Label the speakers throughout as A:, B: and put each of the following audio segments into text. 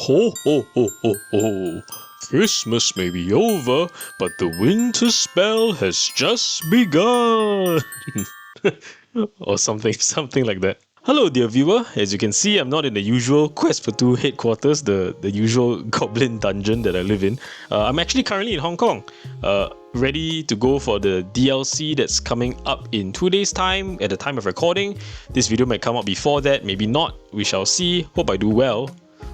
A: Ho ho ho ho ho. Christmas may be over, but the winter spell has just begun. Or something like that. Hello dear viewer, as you can see I'm not in the usual Quest for 2 headquarters, the usual goblin dungeon that I live in. I'm actually currently in Hong Kong, ready to go for the DLC that's coming up in 2 days time at the time of recording. This video might come out before that, maybe not, we shall see. Hope I do well.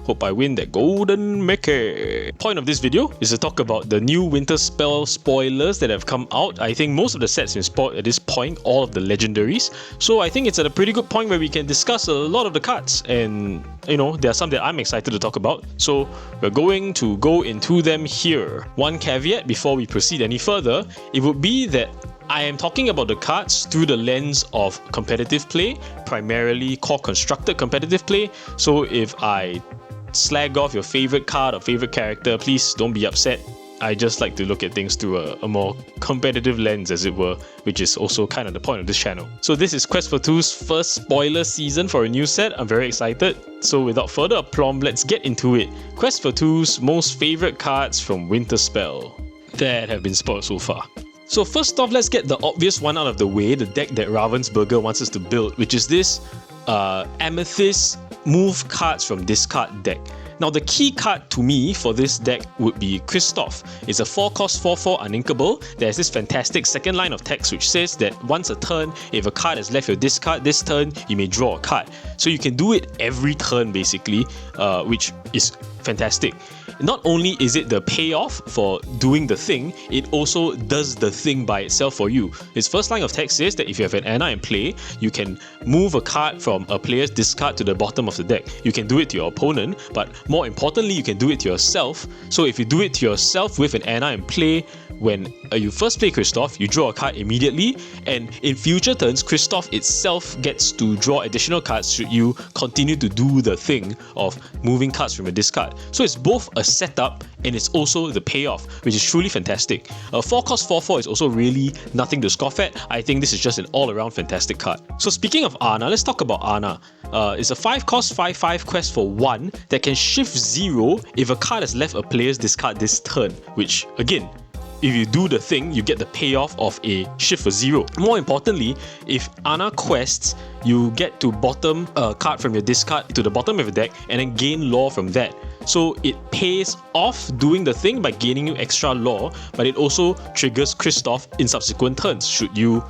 A: Hope I win that golden Mickey. Point of this video is to talk about the new Winterspell spoilers that have come out. I think most of the sets have been spoiled at this point, all of the legendaries. So I think it's at a pretty good point where we can discuss a lot of the cards. And, you know, there are some that I'm excited to talk about. So we're going to go into them here. One caveat before we proceed any further, it would be that I am talking about the cards through the lens of competitive play, primarily core constructed competitive play. So if I slag off your favorite card or favorite character, please don't be upset. I just like to look at things through a more competitive lens, as it were, which is also kind of the point of this channel. So this is Quest for 2's first spoiler season for a new set. I'm very excited. So without further aplomb, let's get into it. Quest for 2's most favorite cards from Winterspell that have been spoiled so far. So first off, let's get the obvious one out of the way, the deck that Ravensburger wants us to build, which is this Amethyst move cards from discard deck. Now the key card to me for this deck would be Kristoff. It's a 4-cost 4/4 uninkable. There's this fantastic second line of text which says that once a turn, if a card has left your discard this turn, you may draw a card. So you can do it every turn basically, which is fantastic. Not only is it the payoff for doing the thing, it also does the thing by itself for you. Its first line of text says that if you have an Anna in play, you can move a card from a player's discard to the bottom of the deck. You can do it to your opponent, but more importantly, you can do it to yourself. So if you do it to yourself with an Anna in play, when you first play Kristoff, you draw a card immediately, and in future turns, Kristoff itself gets to draw additional cards should you continue to do the thing of moving cards from a discard. So it's both a setup and it's also the payoff, which is truly fantastic. A 4-cost 4/4 is also really nothing to scoff at. I think this is just an all-around fantastic card. So speaking of Anna, let's talk about Anna. It's a 5-cost 5/5 quest for 1 that can shift 0 if a card has left a player's discard this turn, which again, if you do the thing, you get the payoff of a shift for 0. More importantly, if Anna quests, you get to bottom a card from your discard to the bottom of your deck and then gain lore from that. So it pays off doing the thing by gaining you extra lore, but it also triggers Kristoff in subsequent turns should you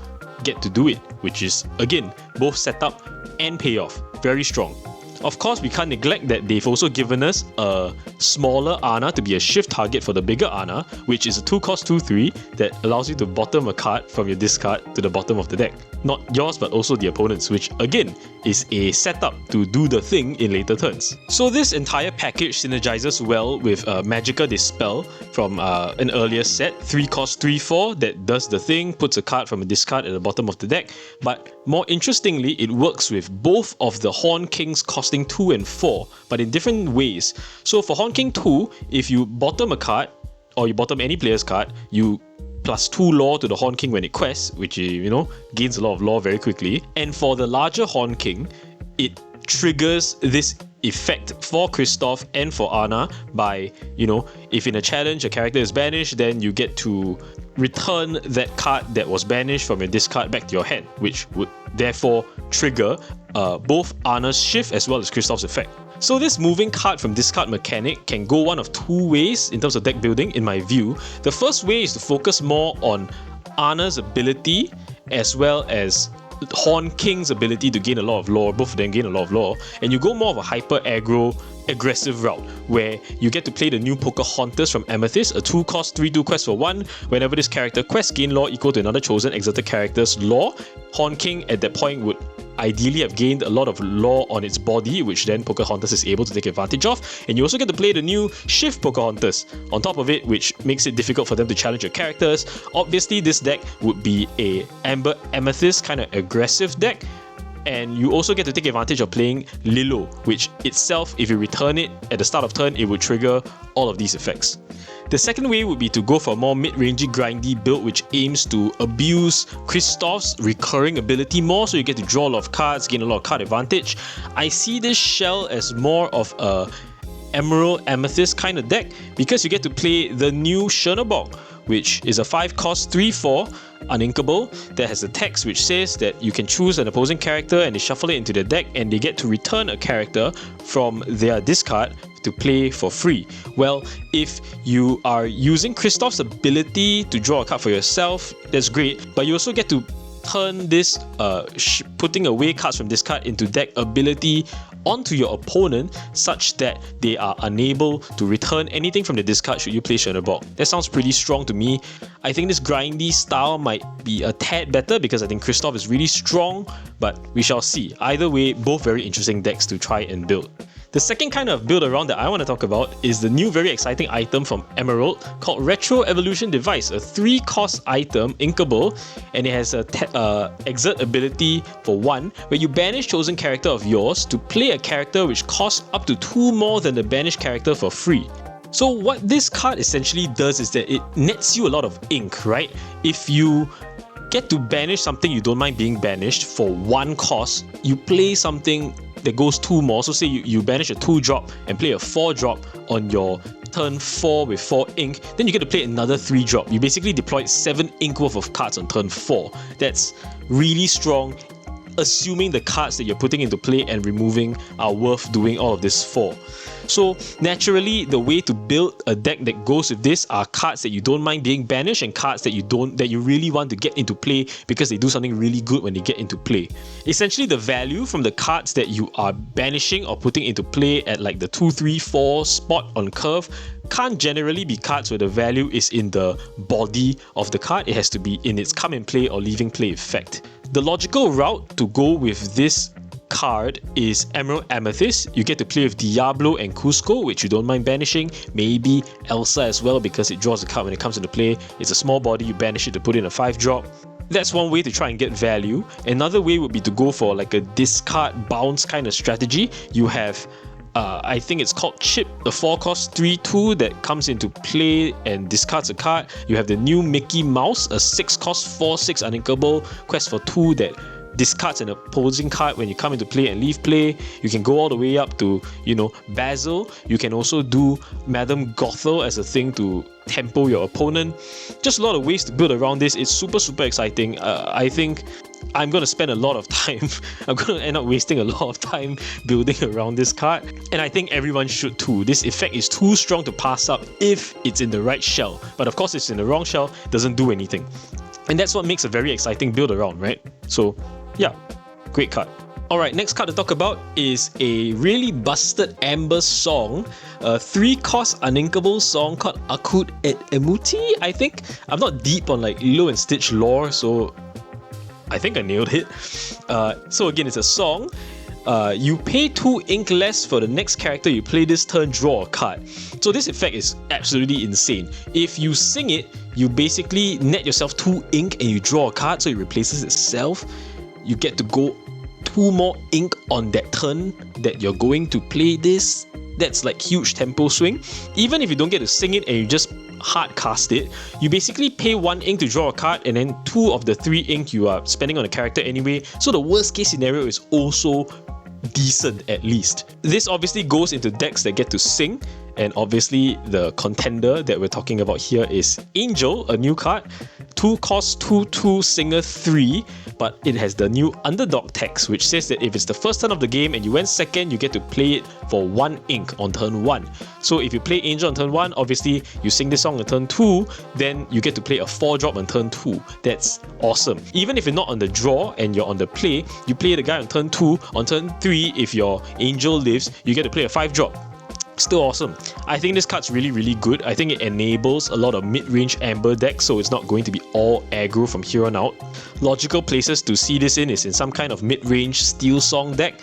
A: get to do it, which is again both setup and payoff. Very strong. Of course, we can't neglect that they've also given us a smaller Anna to be a shift target for the bigger Anna, which is a 2-cost 2/3 that allows you to bottom a card from your discard to the bottom of the deck. Not yours, but also the opponent's, which again is a setup to do the thing in later turns. So this entire package synergizes well with Magica Dispel from an earlier set, 3-cost 3/4 that does the thing, puts a card from a discard at the bottom of the deck. But more interestingly, it works with both of the Horn Kings costing 2 and 4, but in different ways. So for Horn King 2, if you bottom a card, or you bottom any player's card, you plus 2 lore to the Horn King when it quests, which, you know, gains a lot of lore very quickly. And for the larger Horn King, it triggers this effect for Kristoff and for Anna by, you know, if in a challenge a character is banished, then you get to return that card that was banished from your discard back to your hand, which would therefore trigger both Anna's shift as well as Kristoff's effect. So this moving card from discard mechanic can go one of 2 ways in terms of deck building, in my view. The first way is to focus more on Anna's ability as well as Horn King's ability to gain a lot of lore. Both of them gain a lot of lore, and you go more of a hyper aggro aggressive route where you get to play the new Pocahontas from Amethyst, a 2-cost 3/2 quest for 1. Whenever this character quests, gain lore equal to another chosen exalted character's lore. Horn King at that point would ideally have gained a lot of lore on its body, which then Pocahontas is able to take advantage of. And you also get to play the new Shift Pocahontas on top of it, which makes it difficult for them to challenge your characters. Obviously, this deck would be a Amber Amethyst kind of aggressive deck. And you also get to take advantage of playing Lilo, which itself, if you return it at the start of turn, it would trigger all of these effects. The second way would be to go for a more mid-rangey grindy build which aims to abuse Kristoff's recurring ability more, so you get to draw a lot of cards, gain a lot of card advantage. I see this shell as more of a Emerald Amethyst kind of deck because you get to play the new Chernobog, which is a 5-cost 3/4 uninkable that has a text which says that you can choose an opposing character and they shuffle it into the deck and they get to return a character from their discard to play for free. Well, if you are using Kristoff's ability to draw a card for yourself, that's great, but you also get to turn this putting away cards from this card into deck ability onto your opponent such that they are unable to return anything from the discard should you play Chernobog. That sounds pretty strong to me. I think this grindy style might be a tad better because I think Kristoff is really strong, but we shall see. Either way, both very interesting decks to try and build. The second kind of build around that I want to talk about is the new very exciting item from Emerald called Retro Evolution Device, a 3-cost item, inkable, and it has a exert ability for 1, where you banish chosen character of yours to play a character which costs up to 2 more than the banished character for free. So what this card essentially does is that it nets you a lot of ink, right? If you get to banish something you don't mind being banished for 1 cost, you play something that goes 2 more. So say you banish a 2-drop and play a 4-drop on your turn 4 with 4 ink, then you get to play another 3-drop. You basically deployed 7 ink worth of cards on turn 4. That's really strong, assuming the cards that you're putting into play and removing are worth doing all of this for. So naturally, the way to build a deck that goes with this are cards that you don't mind being banished and cards that you really want to get into play because they do something really good when they get into play. Essentially, the value from the cards that you are banishing or putting into play at like the 2, 3, 4 spot on curve can't generally be cards where the value is in the body of the card. It has to be in its come in play or leaving play effect. The logical route to go with this card is Emerald Amethyst. You get to play with Diablo and Cusco, which you don't mind banishing. Maybe Elsa as well because it draws a card when it comes into play. It's a small body, you banish it to put in a 5-drop. That's one way to try and get value. Another way would be to go for like a discard bounce kind of strategy. You have I think it's called Chip, the 4-cost 3/2 that comes into play and discards a card. You have the new Mickey Mouse, a 6-cost 4/6 uninkable quest for 2 that discards an opposing card when you come into play and leave play. You can go all the way up to, Basil. You can also do Madame Gothel as a thing to tempo your opponent. Just a lot of ways to build around this. It's super, super exciting. I think I'm going to spend a lot of time. I'm going to end up wasting a lot of time building around this card. And I think everyone should too. This effect is too strong to pass up if it's in the right shell. But of course, if it's in the wrong shell, it doesn't do anything. And that's what makes a very exciting build around, right? So yeah, great card. Alright, next card to talk about is a really busted Amber song. A 3-cost uninkable song called Akut et Emuti, I think. I'm not deep on like Lilo and Stitch lore, so I think I nailed it. So again, it's a song. You pay 2 ink less for the next character you play this turn, draw a card. So this effect is absolutely insane. If you sing it, you basically net yourself 2 ink and you draw a card, so it replaces itself. You get to go 2 more ink on that turn that you're going to play this. That's like huge tempo swing. Even if you don't get to sing it and you just hard cast it, you basically pay 1 ink to draw a card and then 2 of the 3 ink you are spending on a character anyway. So the worst case scenario is also decent at least. This obviously goes into decks that get to sing, and obviously the contender that we're talking about here is Angel, a new card. 2-cost 2/2 Singer 3, but it has the new underdog text which says that if it's the first turn of the game and you went second, you get to play it for 1 ink on turn 1. So if you play Angel on turn 1, obviously you sing this song on turn 2, then you get to play a 4-drop on turn 2. That's awesome. Even if you're not on the draw and you're on the play, you play the guy on turn 2. On turn 3, if your Angel lives, you get to play a 5-drop. Still awesome. I think this card's really, really good. I think it enables a lot of mid-range Amber decks, so it's not going to be all aggro from here on out. Logical places to see this in is in some kind of mid-range Steel Song deck.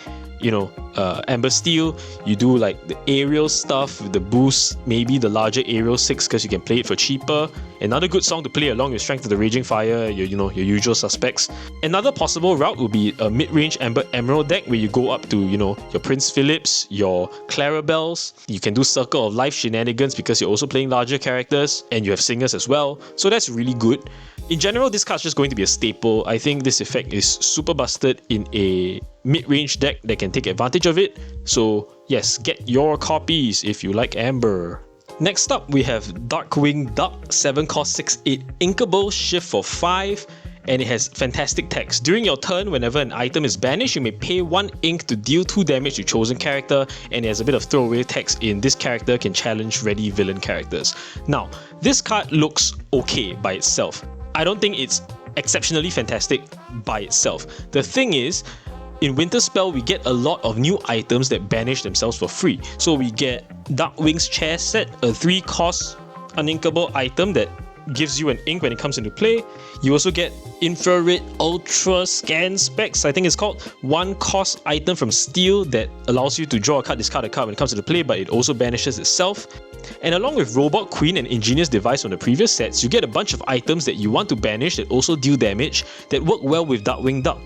A: Amber Steel, you do like the aerial stuff with the boost, maybe the larger aerial 6 because you can play it for cheaper. Another good song to play along with Strength of the Raging Fire, your usual suspects. Another possible route would be a mid-range Amber Emerald deck where you go up to, your Prince Phillips, your Clarabelles. You can do Circle of Life shenanigans because you're also playing larger characters and you have singers as well. So that's really good. In general, this card's just going to be a staple. I think this effect is super busted in a mid-range deck that can take advantage of it. So yes, get your copies if you like Amber. Next up, we have Darkwing Duck, 7 cost 6/8 inkable, shift for 5, and it has fantastic text. During your turn, whenever an item is banished, you may pay 1 ink to deal 2 damage to chosen character, and it has a bit of throwaway text in this character can challenge ready villain characters. Now, this card looks okay by itself. I don't think it's exceptionally fantastic by itself. The thing is, in Winterspell, we get a lot of new items that banish themselves for free. So we get Darkwing's chair set, a 3 cost uninkable item that gives you an ink when it comes into play. You also get Infrared Ultra Scan Specs, I think it's called, 1 cost item from Steel that allows you to draw a card, discard a card when it comes into play, but it also banishes itself. And along with Robot Queen and Ingenious Device from the previous sets, you get a bunch of items that you want to banish that also deal damage that work well with Darkwing Duck.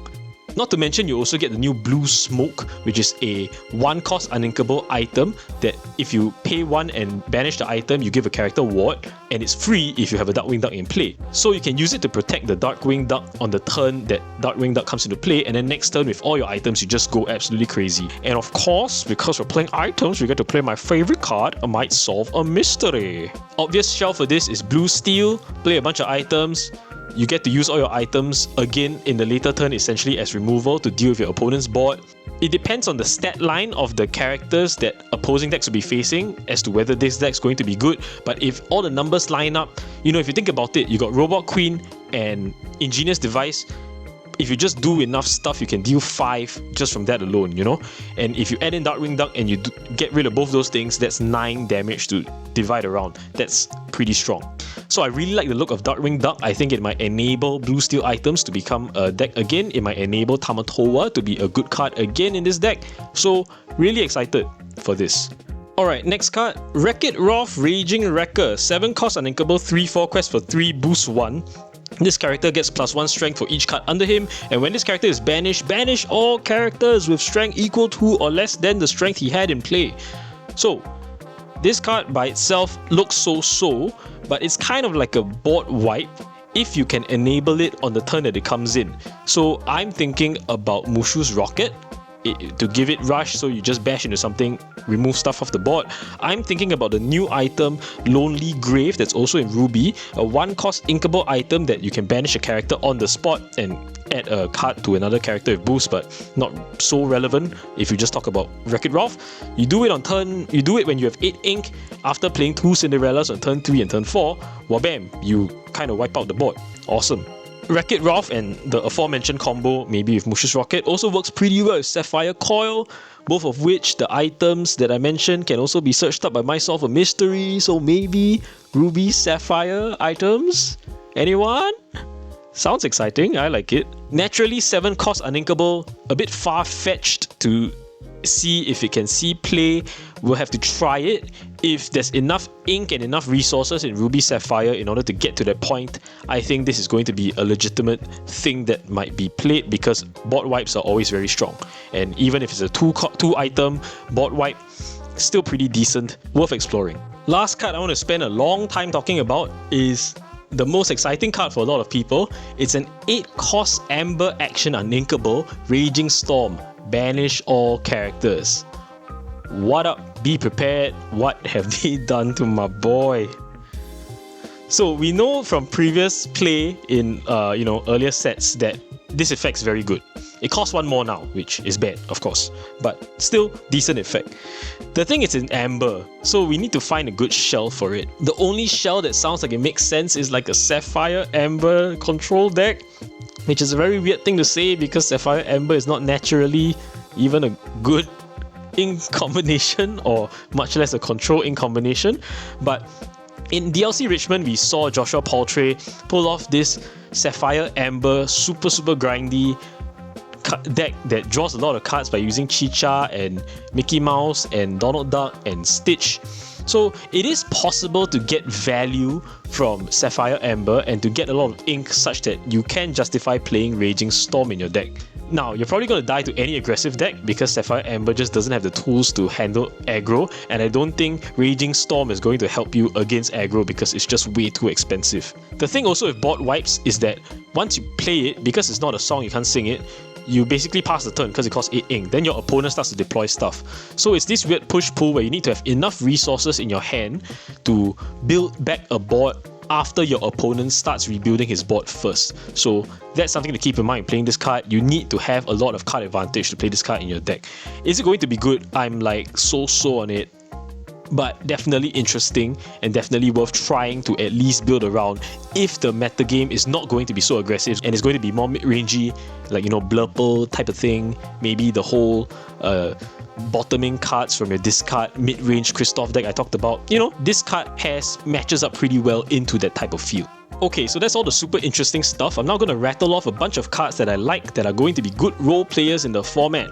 A: Not to mention, you also get the new Blue Smoke, which is a 1 cost uninkable item that if you pay 1 and banish the item, you give a character ward, and it's free if you have a Darkwing Duck in play. So you can use it to protect the Darkwing Duck on the turn that Darkwing Duck comes into play, and then next turn with all your items, you just go absolutely crazy. And of course, because we're playing items, we get to play my favorite card, Might Solve a Mystery. Obvious shell for this is Blue Steel, play a bunch of items. You get to use all your items again in the later turn, essentially as removal to deal with your opponent's board. It depends on the stat line of the characters that opposing decks will be facing as to whether this deck's going to be good. But if all the numbers line up, if you think about it, you got Robot Queen and Ingenious Device. If you just do enough stuff, you can deal 5 just from that alone, And if you add in Darkwing Duck and you get rid of both those things, that's 9 damage to divide around. That's pretty strong. So I really like the look of Darkwing Duck. I think it might enable Blue Steel items to become a deck again. It might enable Tamatoa to be a good card again in this deck. So really excited for this. Alright, next card, Wreck-It Ralph Raging Wrecker, 7 cost uninkable, 3/4 quest for 3, boost 1. This character gets +1 strength for each card under him, and when this character is banished, banish all characters with strength equal to or less than the strength he had in play. So, this card by itself looks so-so, but it's kind of like a board wipe if you can enable it on the turn that it comes in. So I'm thinking about Mushu's Rocket, to give it rush, so you just bash into something, remove stuff off the board. I'm thinking about the new item Lonely Grave that's also in Ruby, a 1 cost inkable item that you can banish a character on the spot and add a card to another character with boost, but not so relevant if you just talk about Wreck-It Ralph. You do it when you have 8 ink after playing 2 Cinderellas on turn 3 and turn 4, wabam, you kind of wipe out the board. Awesome. Wreck-It Ralph and the aforementioned combo, maybe with Mushu's Rocket, also works pretty well with Sapphire Coil, both of which the items that I mentioned can also be searched up by Might Solve a Mystery, so maybe Ruby Sapphire items? Anyone? Sounds exciting, I like it. Naturally, 7 cost uninkable, a bit far-fetched to see if it can see play. We'll have to try it. If there's enough ink and enough resources in Ruby Sapphire in order to get to that point, I think this is going to be a legitimate thing that might be played, because board wipes are always very strong. And even if it's a 2 item board wipe, still pretty decent, worth exploring. Last card I want to spend a long time talking about is the most exciting card for a lot of people. It's an 8 cost Amber action uninkable, Raging Storm. Banish all characters. What up? Be prepared. What have they done to my boy? So we know from previous play in earlier sets that this effect's very good. It costs 1 more now, which is bad, of course, but still decent effect. The thing is in Amber, so we need to find a good shell for it. The only shell that sounds like it makes sense is like a Sapphire Amber control deck, which is a very weird thing to say because Sapphire Amber is not naturally even a good ink combination, or much less a control ink combination. But in DLC Richmond, we saw Joshua Paltray pull off this Sapphire Amber super grindy deck that draws a lot of cards by using Chicha and Mickey Mouse and Donald Duck and Stitch. So it is possible to get value from Sapphire Amber and to get a lot of ink such that you can justify playing Raging Storm in your deck. Now, you're probably going to die to any aggressive deck because Sapphire Amber just doesn't have the tools to handle aggro, and I don't think Raging Storm is going to help you against aggro because it's just way too expensive. The thing also with board wipes is that once you play it, because it's not a song, you can't sing it, you basically pass the turn because it costs 8 ink. Then your opponent starts to deploy stuff. So it's this weird push-pull where you need to have enough resources in your hand to build back a board after your opponent starts rebuilding his board first. So that's something to keep in mind playing this card. You need to have a lot of card advantage to play this card in your deck. Is it going to be good? I'm like so on it, but definitely interesting and definitely worth trying to at least build around if the meta game is not going to be so aggressive and it's going to be more mid-rangey, like, you know, blurple type of thing. Maybe the whole bottoming cards from your discard mid-range Christoph deck I talked about. You know, this card matches up pretty well into that type of feel. Okay, so that's all the super interesting stuff. I'm now going to rattle off a bunch of cards that I like that are going to be good role players in the format.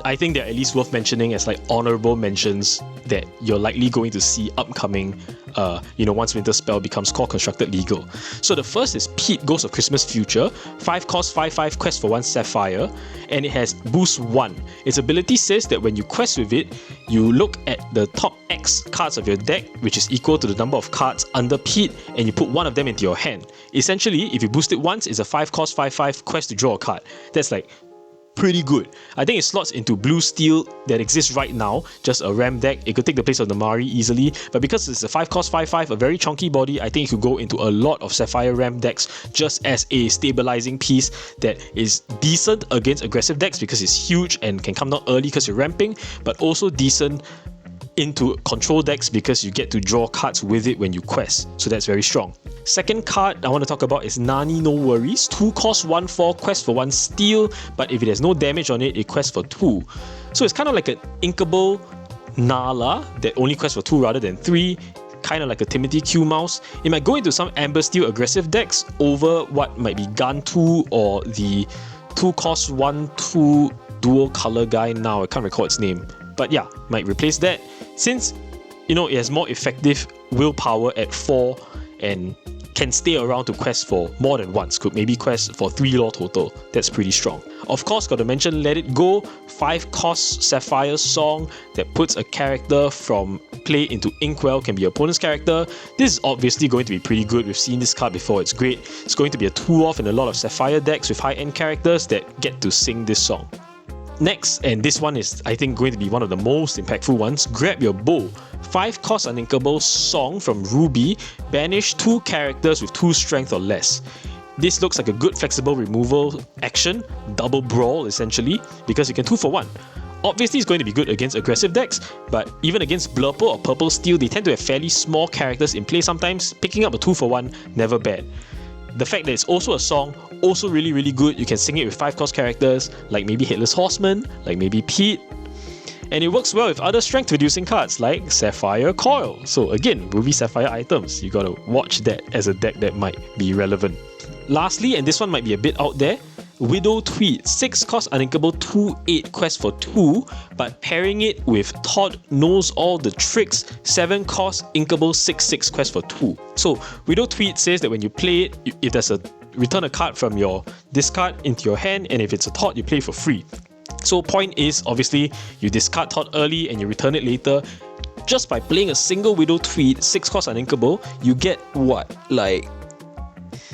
A: I think they're at least worth mentioning as like honorable mentions that you're likely going to see upcoming, once Winterspell becomes core constructed legal. So the first is Pete, Ghost of Christmas Future, 5 cost 5/5 quest for 1 Sapphire, and it has boost 1. Its ability says that when you quest with it, you look at the top X cards of your deck, which is equal to the number of cards under Pete, and you put one of them into your hand. Essentially, if you boost it once, it's a 5 cost 5/5 quest to draw a card. That's like pretty good. I think it slots into blue steel that exists right now, just a ram deck. It could take the place of the Mari easily, but because it's a 5 cost 5/5, a very chunky body, I think it could go into a lot of Sapphire ram decks just as a stabilizing piece that is decent against aggressive decks because it's huge and can come down early because you're ramping, but also decent into control decks because you get to draw cards with it when you quest, so that's very strong. Second card I want to talk about is Nani No Worries, 2 cost 1/4 quest for 1 steel, but if it has no damage on it, it quests for 2. So it's kind of like an inkable Nala that only quests for 2 rather than 3, kind of like a Timothy Q mouse. It might go into some Amber Steel aggressive decks over what might be Gun 2 or the 2 cost 1/2 dual color guy now, I can't recall its name. But yeah, might replace that. Since, it has more effective willpower at 4 and can stay around to quest for more than once, could maybe quest for 3 lore total. That's pretty strong. Of course, got to mention Let It Go, 5 cost Sapphire song that puts a character from play into Inkwell, can be your opponent's character. This is obviously going to be pretty good. We've seen this card before, it's great. It's going to be a 2-off in a lot of Sapphire decks with high-end characters that get to sing this song. Next, and this one is I think going to be one of the most impactful ones, Grab Your Bow. 5 cost uninkable song from Ruby, banish 2 characters with 2 strength or less. This looks like a good flexible removal action, double brawl essentially, because you can 2 for 1. Obviously it's going to be good against aggressive decks, but even against Blurple or Purple Steel, they tend to have fairly small characters in play sometimes. Picking up a 2 for 1, never bad. The fact that it's also a song, also really good. You can sing it with 5 cost characters, like maybe Headless Horseman, like maybe Pete. And it works well with other strength reducing cards like Sapphire Coil. So again, Ruby Sapphire items, you gotta watch that as a deck that might be relevant. Lastly, and this one might be a bit out there, Widow Tweed, 6 cost uninkable 2/8 quest for 2, but pairing it with Todd Knows All the Tricks, 7 cost inkable 6/6 quest for 2. So Widow Tweed says that when you play it, if there's a return a card from your discard into your hand, and if it's a Todd, you play for free. So point is, obviously, you discard Todd early and you return it later. Just by playing a single Widow Tweed, 6 cost uninkable, you get what, like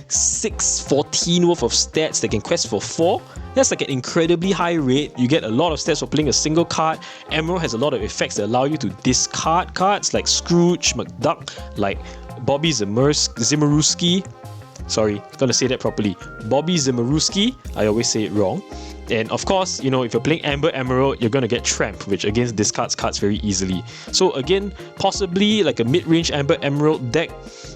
A: 614 worth of stats that can quest for 4. That's like an incredibly high rate. You get a lot of stats for playing a single card. Emerald has a lot of effects that allow you to discard cards like Scrooge McDuck, like Bobby Zimmerowski. Sorry, gonna say that properly. Bobby Zimmerowski. I always say it wrong. And of course, if you're playing Amber Emerald, you're gonna get Tramp, which against discards cards very easily. So again, possibly like a mid-range Amber Emerald deck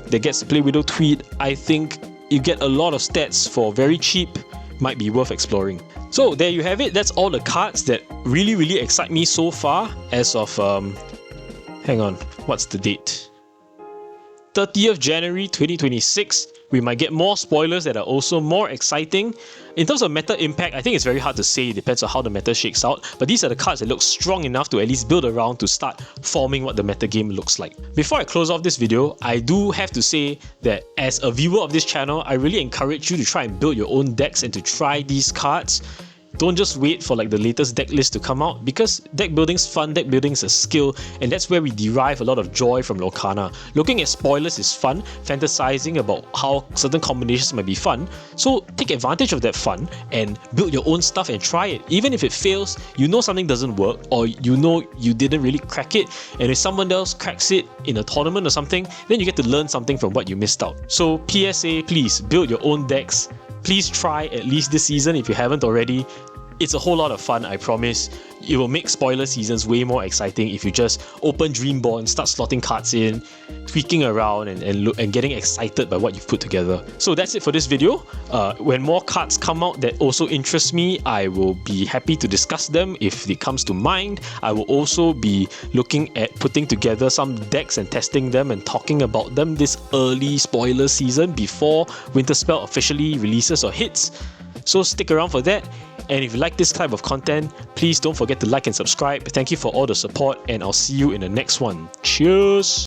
A: that gets to play Widow Tweed. I think you get a lot of stats for very cheap, might be worth exploring. So there you have it. That's all the cards that really excite me so far as of hang on, what's the date? 30th January 2026. We might get more spoilers that are also more exciting. In terms of meta impact, I think it's very hard to say. It depends on how the meta shakes out. But these are the cards that look strong enough to at least build around to start forming what the meta game looks like. Before I close off this video, I do have to say that as a viewer of this channel, I really encourage you to try and build your own decks and to try these cards. Don't just wait for like the latest deck list to come out, because deck building's fun, deck building's a skill, and that's where we derive a lot of joy from Lorcana. Looking at spoilers is fun, fantasizing about how certain combinations might be fun, so take advantage of that fun and build your own stuff and try it. Even if it fails, you know something doesn't work, or you know you didn't really crack it, and if someone else cracks it in a tournament or something, then you get to learn something from what you missed out. So PSA, please build your own decks. Please try at least this season if you haven't already. It's a whole lot of fun, I promise. It will make spoiler seasons way more exciting if you just open Dreamborn, start slotting cards in, tweaking around and getting excited by what you've put together. So that's it for this video. When more cards come out that also interest me, I will be happy to discuss them if it comes to mind. I will also be looking at putting together some decks and testing them and talking about them this early spoiler season before Winterspell officially releases or hits. So stick around for that. And if you like this type of content, please don't forget to like and subscribe. Thank you for all the support, and I'll see you in the next one. Cheers!